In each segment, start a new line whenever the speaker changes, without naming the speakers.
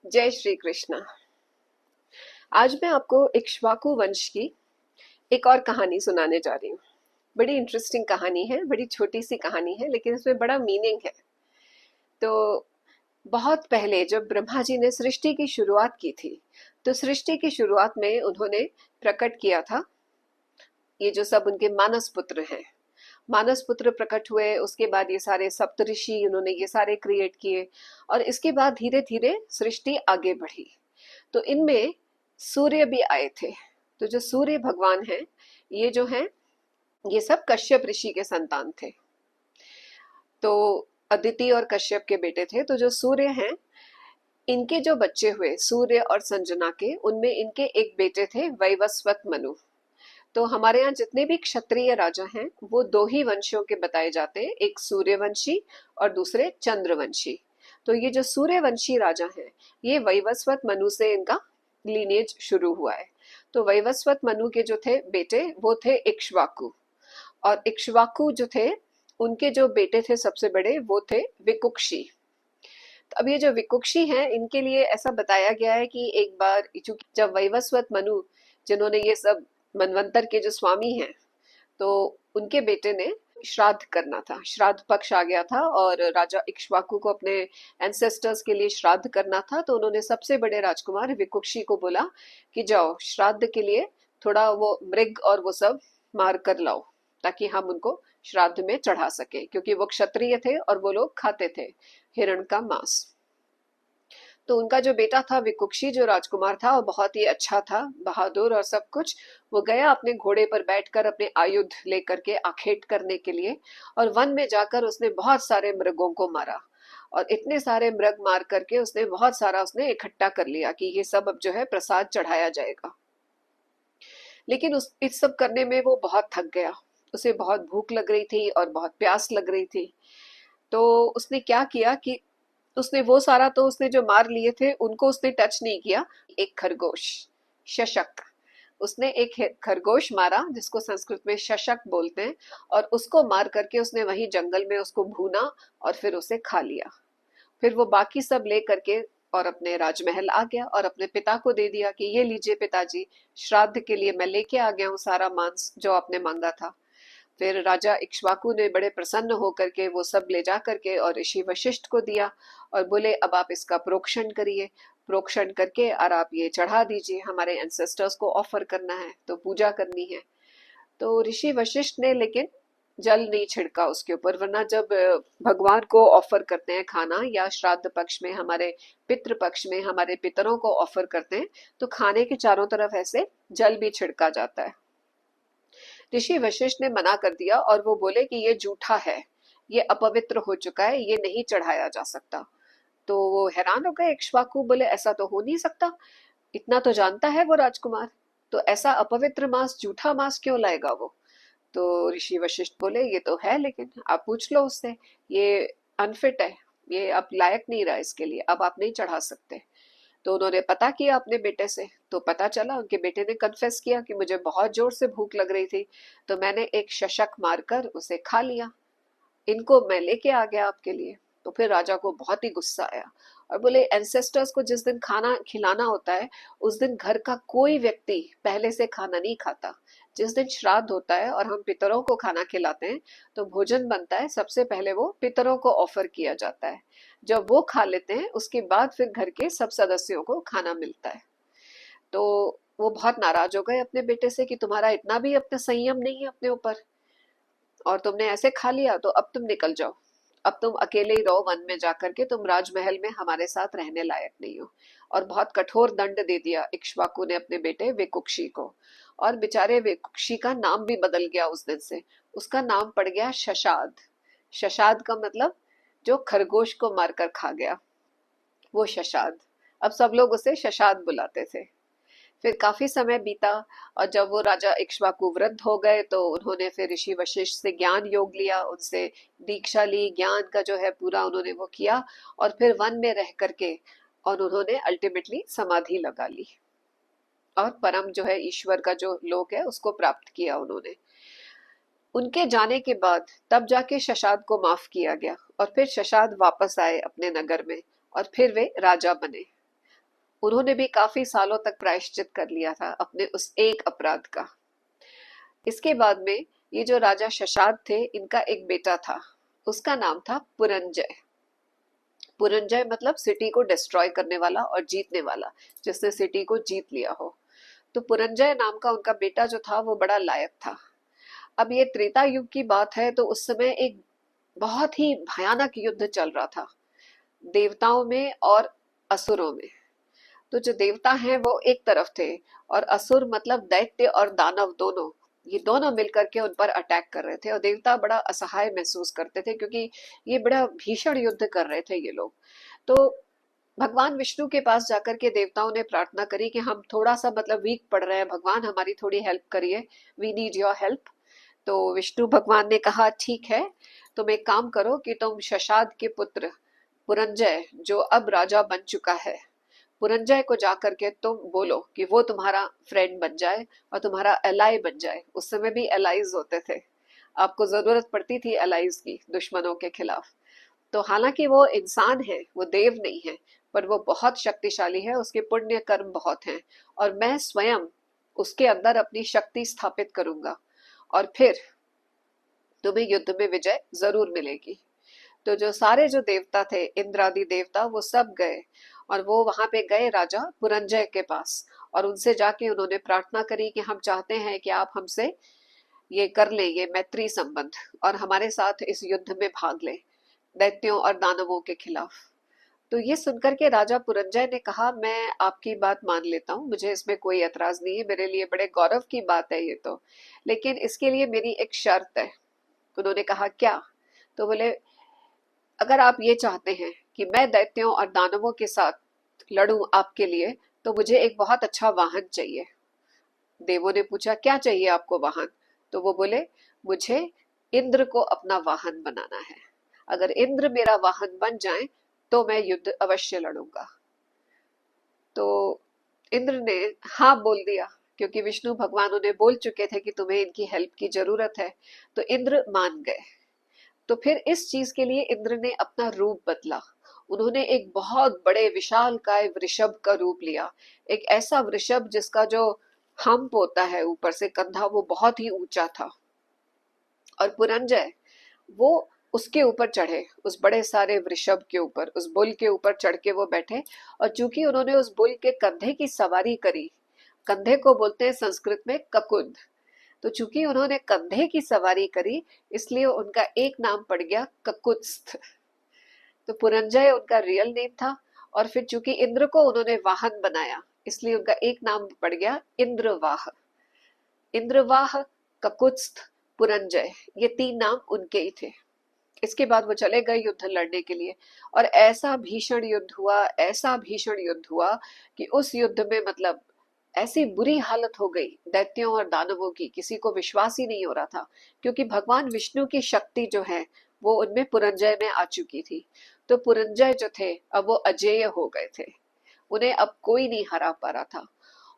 जय श्री कृष्णा। आज मैं आपको इक्ष्वाकु वंश की एक और कहानी सुनाने जा रही हूँ। बड़ी इंटरेस्टिंग कहानी है, बड़ी छोटी सी कहानी है, लेकिन इसमें बड़ा मीनिंग है। तो बहुत पहले जब ब्रह्मा जी ने सृष्टि की शुरुआत की थी, तो सृष्टि की शुरुआत में उन्होंने प्रकट किया था ये जो सब उनके मानस पुत्र हैं। मानस पुत्र प्रकट हुए, उसके बाद ये सारे सप्तऋषि उन्होंने ये सारे क्रिएट किए, और इसके बाद धीरे धीरे सृष्टि आगे बढ़ी। तो इनमें सूर्य भी आए थे। तो जो सूर्य भगवान हैं, ये जो हैं, ये सब कश्यप ऋषि के संतान थे। तो अदिति और कश्यप के बेटे थे। तो जो सूर्य हैं, इनके जो बच्चे हुए सूर्य और संजना के, उनमें इनके एक बेटे थे वैवस्वत मनु। तो हमारे यहाँ जितने भी क्षत्रिय राजा हैं, वो दो ही वंशियों के बताए जाते हैं, एक सूर्यवंशी और दूसरे चंद्रवंशी। तो ये जो सूर्यवंशी राजा हैं, ये वैवस्वत मनु से इनका लीनेज शुरू हुआ है। तो वैवस्वत मनु के जो थे बेटे, वो थे इक्ष्वाकु। और इक्ष्वाकु जो थे, उनके जो बेटे थे सबसे बड़े, वो थे विकुक्षी। तो अब ये जो विकुक्षी हैं, इनके लिए ऐसा बताया गया है कि एक बार चूंकि जब वैवस्वत मनु, जिन्होंने ये सब मनवंतर के जो स्वामी हैं, तो उनके बेटे ने श्राद्ध करना था। श्राद्ध पक्ष आ गया था और राजा इक्ष्वाकु को अपने एंसेस्टर्स के लिए श्राद्ध करना था। तो उन्होंने सबसे बड़े राजकुमार विकुक्षी को बोला कि जाओ श्राद्ध के लिए थोड़ा वो मृग और वो सब मार कर लाओ, ताकि हम उनको श्राद्ध में चढ़ा सके, क्योंकि वो क्षत्रिय थे और वो लोग खाते थे हिरण का मांस। तो उनका जो बेटा था विकुक्षी, जो राजकुमार था, वो बहुत ही अच्छा था, बहादुर और सब कुछ। वो गया अपने घोड़े पर बैठकर अपने आयुध लेकर के आखेट करने के लिए, और वन में जाकर उसने बहुत सारे मृगों को मारा। और इतने सारे मृग मार करके उसने बहुत सारा उसने इकट्ठा कर लिया कि ये सब अब जो है प्रसाद चढ़ाया जाएगा। लेकिन उस इस सब करने में वो बहुत थक गया। उसे बहुत भूख लग रही थी और बहुत प्यास लग रही थी। तो उसने क्या किया कि उसने वो सारा, तो उसने जो मार लिए थे उनको उसने टच नहीं किया। एक खरगोश, शशक, उसने एक खरगोश मारा जिसको संस्कृत में शशक बोलते हैं, और उसको मार करके उसने वहीं जंगल में उसको भूना और फिर उसे खा लिया। फिर वो बाकी सब ले करके और अपने राजमहल आ गया और अपने पिता को दे दिया कि ये लीजिए पिताजी, श्राद्ध के लिए मैं लेके आ गया हूँ सारा मांस जो आपने मांगा था। फिर राजा इक्ष्वाकु ने बड़े प्रसन्न होकर के वो सब ले जा करके और ऋषि वशिष्ठ को दिया, और बोले अब आप इसका प्रोक्षण करिए। प्रोक्षण करके और आप ये चढ़ा दीजिए, हमारे एंसेस्टर्स को ऑफर करना है, तो पूजा करनी है। तो ऋषि वशिष्ठ ने लेकिन जल नहीं छिड़का उसके ऊपर, वरना जब भगवान को ऑफर करते हैं खाना, या श्राद्ध पक्ष में हमारे पितृ पक्ष में हमारे पितरों को ऑफर करते हैं, तो खाने के चारों तरफ ऐसे जल भी छिड़का जाता है। ऋषि वशिष्ठ ने मना कर दिया और वो बोले कि ये जूठा है, ये अपवित्र हो चुका है, ये नहीं चढ़ाया जा सकता। तो वो हैरान हो गए। इक्ष्वाकु बोले ऐसा तो हो नहीं सकता, इतना तो जानता है वो राजकुमार, तो ऐसा अपवित्र मांस, जूठा मांस क्यों लाएगा वो। तो ऋषि वशिष्ठ बोले ये तो है, लेकिन आप पूछ लो उससे, ये अनफिट है, ये अब लायक नहीं रहा इसके लिए, अब आप नहीं चढ़ा सकते। तो उन्होंने पता किया अपने बेटे से, तो पता चला उनके बेटे ने कन्फेस किया कि मुझे बहुत जोर से भूख लग रही थी, तो मैंने एक शशक मारकर उसे खा लिया, इनको मैं लेके आ गया आपके लिए। तो फिर राजा को बहुत ही गुस्सा आया और बोले एंसेस्टर्स को जिस दिन खाना खिलाना होता है, उस दिन घर का कोई व्यक्ति पहले से खाना नहीं खाता। जिस दिन श्राद्ध होता है और हम पितरों को खाना खिलाते हैं, तो भोजन बनता है, सबसे पहले वो पितरों को ऑफर किया जाता है। जब वो खा लेते हैं, उसके बाद फिर घर के सब सदस्यों को खाना मिलता है। तो वो बहुत नाराज हो गए अपने बेटे से कि तुम्हारा इतना भी अपना संयम नहीं है अपने ऊपर, और तुमने ऐसे खा लिया, तो अब तुम निकल जाओ, अब तुम अकेले ही रहो वन में जाकर के, तुम राजमहल में हमारे साथ रहने लायक नहीं हो। और बहुत कठोर दंड दे दिया इक्ष्वाकु ने अपने बेटे विकुक्षी को। और बेचारे विकुक्षी का नाम भी बदल गया उस दिन से, उसका नाम पड़ गया शशाद। शशाद का मतलब जो खरगोश को मारकर खा गया, वो शशाद। अब सब लोग उसे शशाद बुलाते थे। फिर काफी समय बीता, और जब वो राजा इक्ष्वाकु वृद्ध हो गए, तो उन्होंने फिर ऋषि वशिष्ठ से ज्ञान योग लिया, उनसे दीक्षा ली, ज्ञान का जो है पूरा उन्होंने वो किया, और फिर वन में रह करके और उन्होंने अल्टीमेटली समाधि लगा ली, और परम जो है ईश्वर का जो लोक है उसको प्राप्त किया उन्होंने। उनके जाने के बाद तब जाके शशाद को माफ किया गया, और फिर शशाद वापस आए अपने नगर में, और फिर वे राजा बने। उन्होंने भी काफी सालों तक प्रायश्चित कर लिया था अपने उस एक अपराध का। इसके बाद में ये जो राजा शशांक थे, इनका एक बेटा था, उसका नाम था पुरंजय। पुरंजय मतलब सिटी को डिस्ट्रॉय करने वाला और जीतने वाला, जिसने सिटी को जीत लिया हो। तो पुरंजय नाम का उनका बेटा जो था वो बड़ा लायक था। अब ये त्रेता युग की बात है, तो उस समय एक बहुत ही भयानक युद्ध चल रहा था देवताओं में और असुरों में। तो जो देवता हैं वो एक तरफ थे, और असुर मतलब दैत्य और दानव दोनों, ये दोनों मिलकर के उन पर अटैक कर रहे थे। और देवता बड़ा असहाय महसूस करते थे, क्योंकि ये बड़ा भीषण युद्ध कर रहे थे ये लोग। तो भगवान विष्णु के पास जाकर के देवताओं ने प्रार्थना करी कि हम थोड़ा सा मतलब वीक पड़ रहे हैं, भगवान हमारी थोड़ी हेल्प करिए, वी नीड योर हेल्प। तो विष्णु भगवान ने कहा ठीक है, तुम एक काम करो कि तुम शशांक के पुत्र पुरंजय, जो अब राजा बन चुका है, पुरंजय को जाकर के तुम बोलो कि वो तुम्हारा फ्रेंड बन जाए और तुम्हारा एलाई बन जाए। उस समय भी एलाइज होते थे, आपको जरूरत पड़ती थी एलाइज की दुश्मनों के खिलाफ। तो हालांकि वो इंसान है, वो देव नहीं है, पर वो बहुत शक्तिशाली है, उसके पुण्य कर्म बहुत हैं, और मैं स्वयं उसके अंदर अपनी शक्ति स्थापित करूंगा, और फिर तुम्हें युद्ध में विजय जरूर मिलेगी। तो जो सारे जो देवता थे, इंद्रादि देवता, वो सब गए, और वो वहां पे गए राजा पुरंजय के पास, और उनसे जाके उन्होंने प्रार्थना करी कि हम चाहते हैं कि आप हमसे ये कर लें, ये मैत्री संबंध, और हमारे साथ इस युद्ध में भाग लें दैत्यों और दानवों के खिलाफ। तो ये सुनकर के राजा पुरंजय ने कहा, मैं आपकी बात मान लेता हूँ, मुझे इसमें कोई एतराज नहीं है, मेरे लिए बड़े गौरव की बात है ये तो, लेकिन इसके लिए मेरी एक शर्त है। उन्होंने कहा क्या? तो बोले, अगर आप ये चाहते हैं कि मैं दैत्यों और दानवों के साथ लड़ूं आपके लिए, तो मुझे एक बहुत अच्छा वाहन चाहिए। देवों ने पूछा क्या चाहिए आपको वाहन? तो वो बोले, मुझे इंद्र को अपना वाहन बनाना है, अगर इंद्र मेरा वाहन बन जाए तो मैं युद्ध अवश्य लड़ूंगा। तो इंद्र ने हाँ बोल दिया, क्योंकि विष्णु भगवान उन्हें बोल चुके थे कि तुम्हें इनकी हेल्प की जरूरत है। तो इंद्र मान गए। तो फिर इस चीज के लिए इंद्र ने अपना रूप बदला। उन्होंने एक बहुत बड़े विशालकाय वृषभ का रूप लिया, एक ऐसा वृषभ जिसका जो हम्प होता है ऊपर से कंधा, वो बहुत ही ऊंचा था। और पुरंजय वो उसके ऊपर चढ़े, उस बड़े सारे वृषभ के ऊपर, उस बुल के ऊपर चढ़ के वो बैठे। और चूंकि उन्होंने उस बुल के कंधे की सवारी करी, कंधे को बोलते हैं संस्कृत में ककुद, तो चूंकि उन्होंने कंधे की सवारी करी, इसलिए उनका एक नाम पड़ गया ककुत्स्थ। तो पुरंजय उनका रियल नेम था, और फिर चूंकि इंद्र को उन्होंने वाहन बनाया, इसलिए उनका एक नाम पड़ गया इंद्रवाह। इंद्रवाह, ककुत्स्थ, पुरंजय, ये तीन नाम उनके ही थे। इसके बाद वो चले गए युद्ध लड़ने के लिए, और ऐसा भीषण युद्ध हुआ, ऐसा भीषण युद्ध हुआ कि उस युद्ध में मतलब ऐसी बुरी हालत हो गई दैत्यों और दानवों की, किसी को विश्वास ही नहीं हो रहा था, क्योंकि भगवान विष्णु की शक्ति जो है वो उनमें पुरंजय में आ चुकी थी। तो पुरंजय जो थे अब वो अजेय हो गए थे, उन्हें अब कोई नहीं हरा पा रहा था।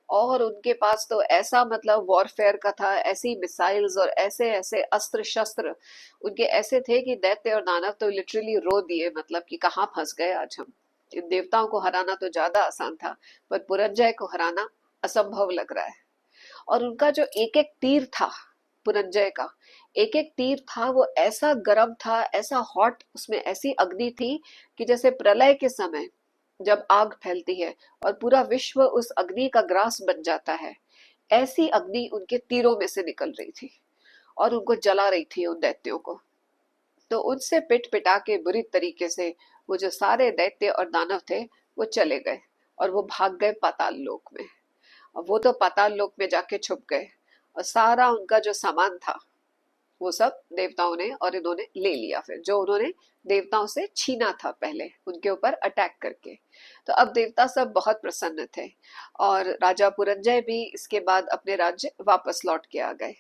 और उनके पास तो ऐसा मतलब वॉरफेयर का था, ऐसी मिसाइल्स और ऐसे ऐसे अस्त्र शस्त्र उनके ऐसे थे कि दैत्य और दानव तो लिटरली रो दिए, मतलब कि कहाँ फंस गए आज हम। इन देवताओं को हराना तो ज्यादा आसान था, पर पुरंजय को हराना असंभव लग रहा है। और उनका जो एक एक तीर था, पुरंजय का एक एक तीर था, वो ऐसा गर्म था, ऐसा हॉट, उसमें ऐसी अग्नि थी कि जैसे प्रलय के समय जब आग फैलती है और पूरा विश्व उस अग्नि का ग्रास बन जाता है, ऐसी अग्नि उनके तीरों में से निकल रही थी और उनको जला रही थी उन दैत्यों को। तो उनसे पिट पिटा के बुरी तरीके से वो जो सारे दैत्य और दानव थे वो चले गए, और वो भाग गए पाताल लोक में। और वो तो पाताल लोक में जाके छुप गए, और सारा उनका जो सामान था वो सब देवताओं ने और इन्होंने ले लिया, फिर जो उन्होंने देवताओं से छीना था पहले उनके ऊपर अटैक करके। तो अब देवता सब बहुत प्रसन्न थे, और राजा पुरंजय भी इसके बाद अपने राज्य वापस लौट के आ गए,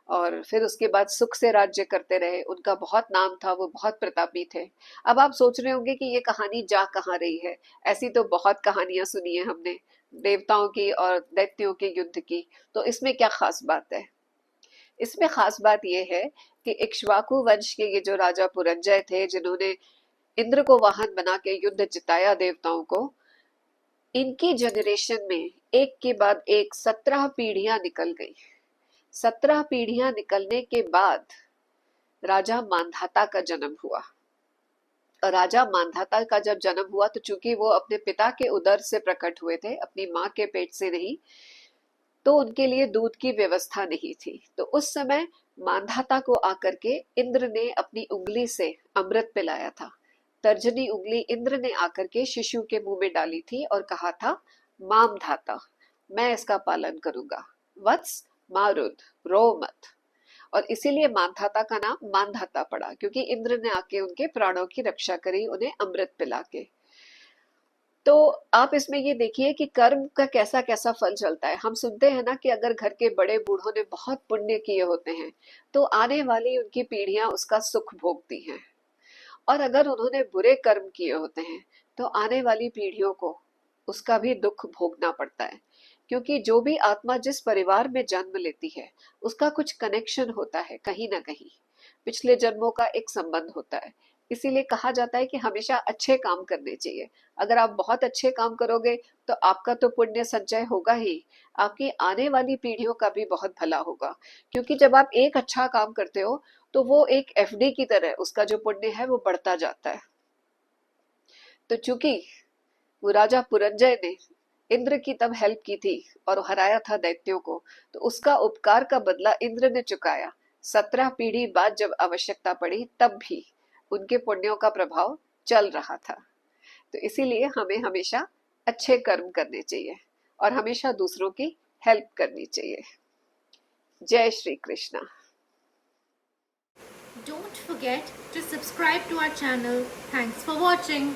और फिर उसके बाद सुख से राज्य करते रहे। उनका बहुत नाम था, वो बहुत प्रतापी थे। अब आप सोच रहे होंगे कि ये कहानी जा कहाँ रही है, ऐसी तो बहुत कहानियां सुनी है हमने देवताओं की और दैत्यों के युद्ध की, तो इसमें क्या खास बात है? इसमें खास बात यह है कि इक्ष्वाकु वंश के ये जो राजा पुरंजय थे, जिन्होंने इंद्र को वाहन बना के युद्ध जिताया देवताओं को, इनकी जनरेशन में एक के बाद एक 17 पीढ़ियां निकल गई। 17 पीढ़ियां निकलने के बाद राजा मांधाता का जन्म हुआ। और राजा मांधाता का जब जन्म हुआ तो चूंकि वो अपने पिता के उदर से प्रकट हुए थे, अपनी माँ के पेट से नहीं, तो उनके लिए दूध की व्यवस्था नहीं थी। तो उस समय मांधाता को आकर के इंद्र ने अपनी उंगली से अमृत पिलाया था। तर्जनी उंगली इंद्र ने आकर के शिशु के मुंह में डाली थी और कहा था, माम धाता, मैं इसका पालन करूंगा, वत्स मारुद, रो मत। और इसीलिए मानधाता का नाम मानधाता पड़ा, क्योंकि इंद्र ने आके उनके प्राणों की रक्षा करी उन्हें अमृत पिला के। तो आप इसमें ये देखिए कि कर्म का कैसा कैसा फल चलता है। हम सुनते हैं ना कि अगर घर के बड़े बूढ़ों ने बहुत पुण्य किए होते हैं तो आने वाली उनकी पीढ़ियां उसका सुख भोगती हैं, और अगर उन्होंने बुरे कर्म किए होते हैं तो आने वाली पीढ़ियों को उसका भी दुख भोगना पड़ता है। क्योंकि जो भी आत्मा जिस परिवार में जन्म लेती है उसका कुछ कनेक्शन होता है, कहीं ना कहीं पिछले जन्मों का एक संबंध होता है। इसीलिए कहा जाता है कि हमेशा अच्छे काम करने चाहिए। अगर आप बहुत अच्छे काम करोगे तो आपका तो पुण्य संचय होगा ही, आपकी आने वाली पीढ़ियों का भी बहुत भला होगा। क्योंकि जब आप एक अच्छा काम करते हो तो वो एक एफडी की तरह उसका जो पुण्य है वो बढ़ता जाता है। तो चूंकि वो राजा पुरंजय ने इंद्र की तब हेल्प की थी और हराया था दैत्यों को, तो उसका उपकार का बदला इंद्र ने चुकाया। 17 पीढ़ी बाद जब आवश्यकता पड़ी तब भी उनके पुण्यों का प्रभाव चल रहा था। तो इसीलिए हमें हमेशा अच्छे कर्म करने चाहिए और हमेशा दूसरों की हेल्प करनी चाहिए। जय Shri Krishna.
Don't forget to subscribe to our channel. Thanks for watching.